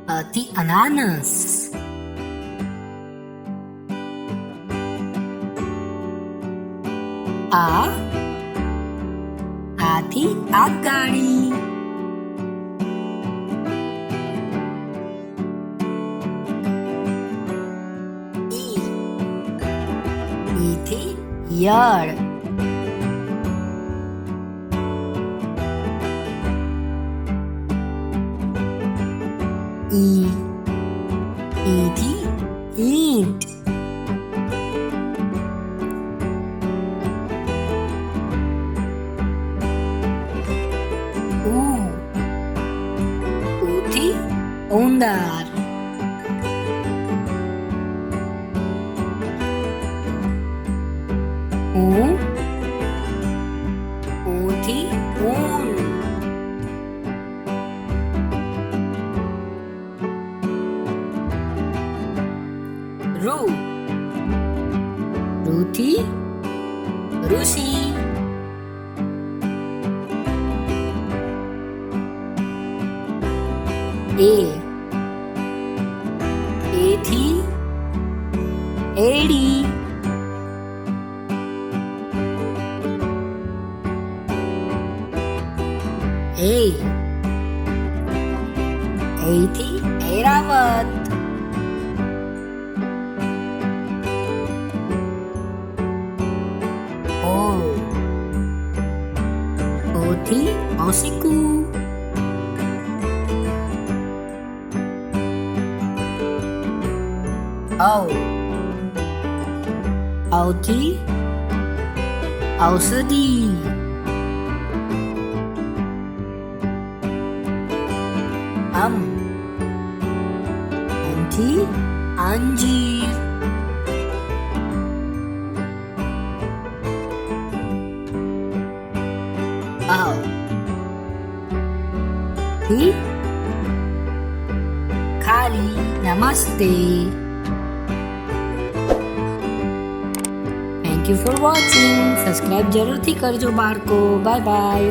અથી અનાનસ. આથી આગગાડી. ઈથી ઈયળ. ઈથી ઈંટ. ઉથી ઉંદર. ઉથી ઊન. રૂથી ઋષિ. એથી એડી. એથી એરાવત. ઓથી ઓસિકુ. ઔથી ઔષધિ. અંથી અંજીર. ખાલી. નમસ્તે. Thank you for watching. Subscribe જરૂરથી કરજો બાળકો. Bye bye.